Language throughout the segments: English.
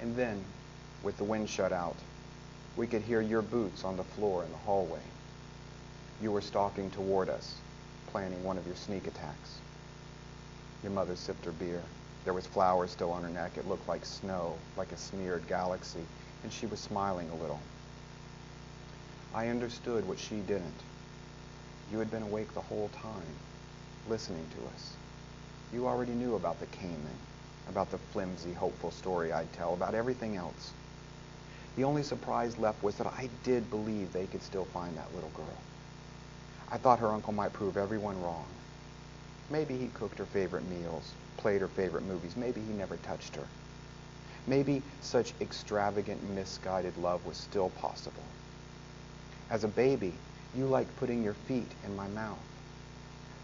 And then, with the wind shut out, we could hear your boots on the floor in the hallway. You were stalking toward us, planning one of your sneak attacks. Your mother sipped her beer. There was flour still on her neck. It looked like snow, like a smeared galaxy, and she was smiling a little. I understood what she didn't. You had been awake the whole time, listening to us. You already knew about the Cayman, about the flimsy, hopeful story I'd tell, about everything else. The only surprise left was that I did believe they could still find that little girl. I thought her uncle might prove everyone wrong. Maybe he cooked her favorite meals, played her favorite movies. Maybe he never touched her. Maybe such extravagant, misguided love was still possible. As a baby, you liked putting your feet in my mouth.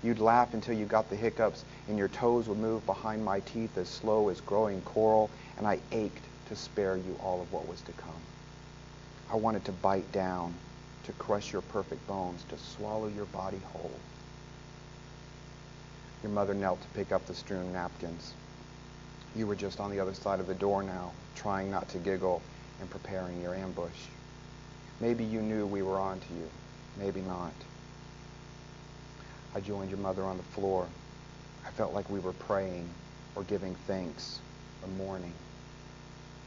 You'd laugh until you got the hiccups, and your toes would move behind my teeth as slow as growing coral, and I ached to spare you all of what was to come. I wanted to bite down, to crush your perfect bones, to swallow your body whole. Your mother knelt to pick up the strewn napkins. You were just on the other side of the door now, trying not to giggle and preparing your ambush. Maybe you knew we were on to you, maybe not. I joined your mother on the floor. I felt like we were praying or giving thanks or mourning.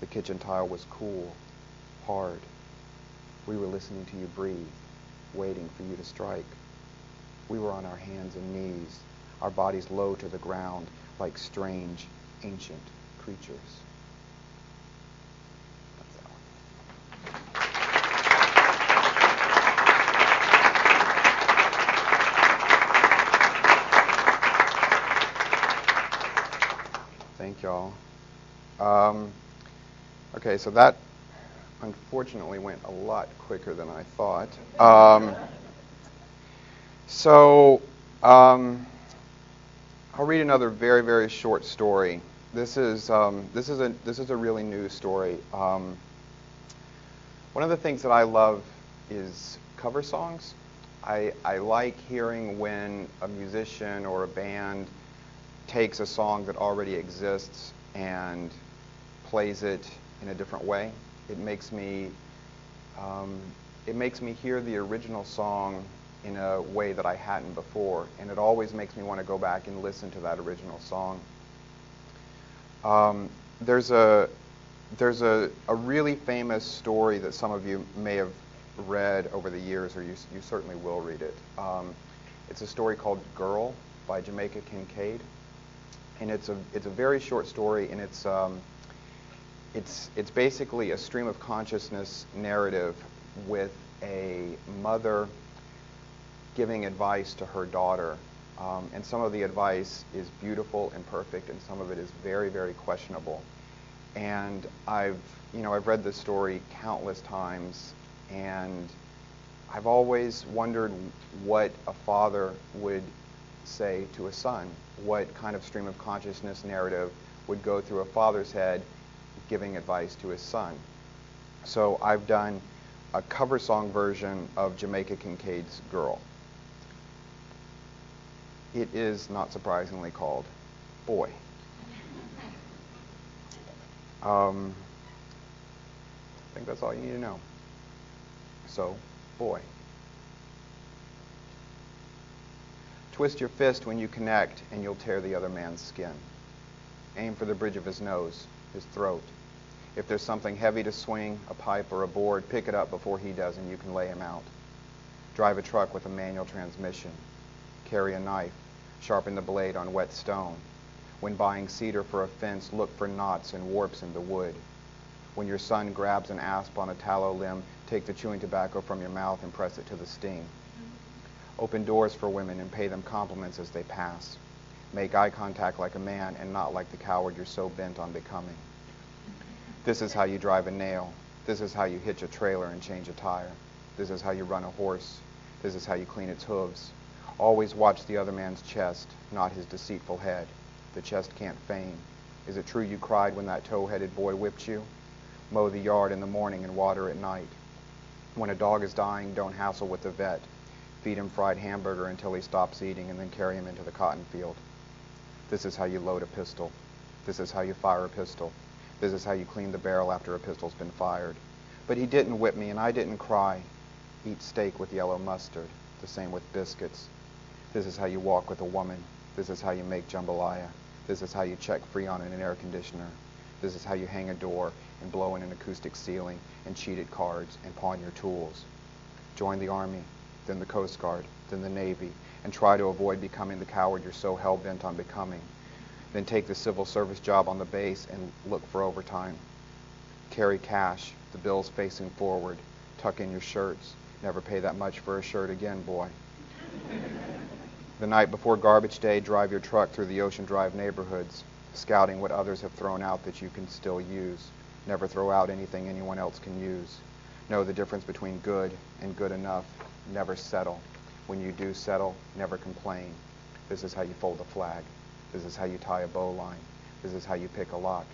The kitchen tile was cool, hard. We were listening to you breathe, waiting for you to strike. We were on our hands and knees, our bodies low to the ground like strange, ancient creatures. That's that one. Thank y'all. Okay, so that unfortunately went a lot quicker than I thought. I'll read another very, very short story. This is a really new story. One of the things that I love is cover songs. I like hearing when a musician or a band takes a song that already exists and plays it in a different way. It makes me hear the original song in a way that I hadn't before, and it always makes me want to go back and listen to that original song. There's a really famous story that some of you may have read over the years, or you certainly will read it. It's a story called Girl by Jamaica Kincaid, and it's a very short story, and it's basically a stream of consciousness narrative with a mother giving advice to her daughter, and some of the advice is beautiful and perfect, and some of it is very, very questionable. And I've read this story countless times, and I've always wondered what a father would say to a son, what kind of stream of consciousness narrative would go through a father's head giving advice to his son. So I've done a cover song version of Jamaica Kincaid's Girl. It is, not surprisingly, called Boy. I think that's all you need to know. So, Boy. Twist your fist when you connect and you'll tear the other man's skin. Aim for the bridge of his nose, his throat. If there's something heavy to swing, a pipe or a board, pick it up before he does and you can lay him out. Drive a truck with a manual transmission. Carry a knife. Sharpen the blade on wet stone. When buying cedar for a fence, look for knots and warps in the wood. When your son grabs an asp on a tallow limb, take the chewing tobacco from your mouth and press it to the sting. Open doors for women and pay them compliments as they pass. Make eye contact like a man and not like the coward you're so bent on becoming. This is how you drive a nail. This is how you hitch a trailer and change a tire. This is how you run a horse. This is how you clean its hooves. Always watch the other man's chest, not his deceitful head. The chest can't feign. Is it true you cried when that tow-headed boy whipped you? Mow the yard in the morning and water at night. When a dog is dying, don't hassle with the vet. Feed him fried hamburger until he stops eating and then carry him into the cotton field. This is how you load a pistol. This is how you fire a pistol. This is how you clean the barrel after a pistol's been fired. But he didn't whip me, and I didn't cry. Eat steak with yellow mustard, the same with biscuits. This is how you walk with a woman. This is how you make jambalaya. This is how you check Freon in an air conditioner. This is how you hang a door and blow in an acoustic ceiling and cheat at cards and pawn your tools. Join the Army, then the Coast Guard, then the Navy, and try to avoid becoming the coward you're so hell-bent on becoming. Then take the civil service job on the base and look for overtime. Carry cash, the bills facing forward. Tuck in your shirts. Never pay that much for a shirt again, boy. The night before garbage day, drive your truck through the Ocean Drive neighborhoods, scouting what others have thrown out that you can still use. Never throw out anything anyone else can use. Know the difference between good and good enough. Never settle. When you do settle, never complain. This is how you fold a flag. This is how you tie a bowline. This is how you pick a lock.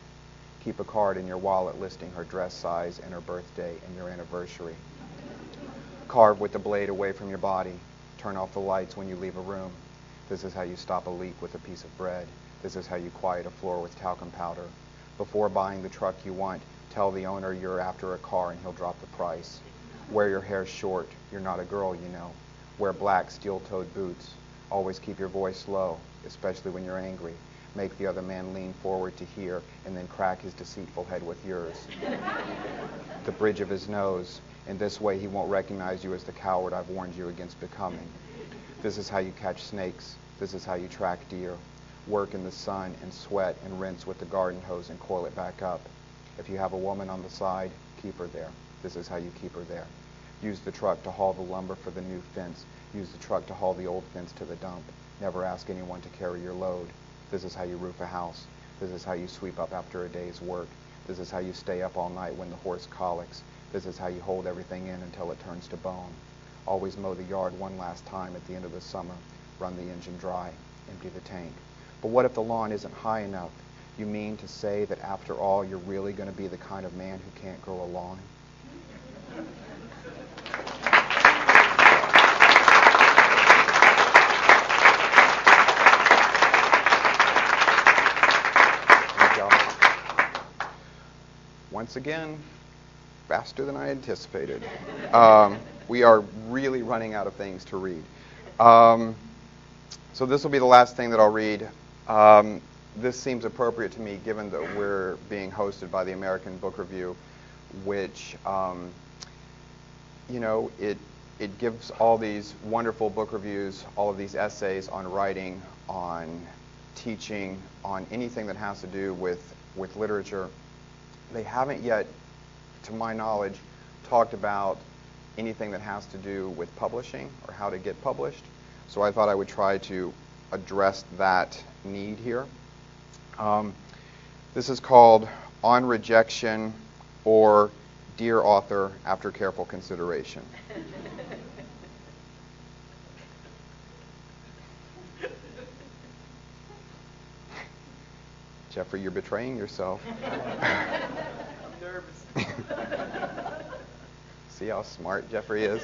Keep a card in your wallet listing her dress size and her birthday and your anniversary. Carve with the blade away from your body. Turn off the lights when you leave a room. This is how you stop a leak with a piece of bread. This is how you quiet a floor with talcum powder. Before buying the truck you want, tell the owner you're after a car and he'll drop the price. Wear your hair short. You're not a girl, you know. Wear black steel-toed boots. Always keep your voice low, especially when you're angry. Make the other man lean forward to hear and then crack his deceitful head with yours. The bridge of his nose. In this way he won't recognize you as the coward I've warned you against becoming. This is how you catch snakes. This is how you track deer. Work in the sun and sweat and rinse with the garden hose and coil it back up. If you have a woman on the side, keep her there. This is how you keep her there. Use the truck to haul the lumber for the new fence. Use the truck to haul the old fence to the dump. Never ask anyone to carry your load. This is how you roof a house. This is how you sweep up after a day's work. This is how you stay up all night when the horse colics. This is how you hold everything in until it turns to bone. Always mow the yard one last time at the end of the summer. Run the engine dry. Empty the tank. But what if the lawn isn't high enough? You mean to say that after all, you're really going to be the kind of man who can't grow a lawn? Once again, faster than I anticipated. We are really running out of things to read. So this will be the last thing that I'll read. This seems appropriate to me given that we're being hosted by the American Book Review, which, it gives all these wonderful book reviews, all of these essays on writing, on teaching, on anything that has to do with literature. They haven't yet, to my knowledge, talked about anything that has to do with publishing or how to get published. So I thought I would try to address that need here. This is called On Rejection, or Dear Author, After Careful Consideration. Jeffrey, you're betraying yourself. I'm nervous. See how smart Jeffrey is?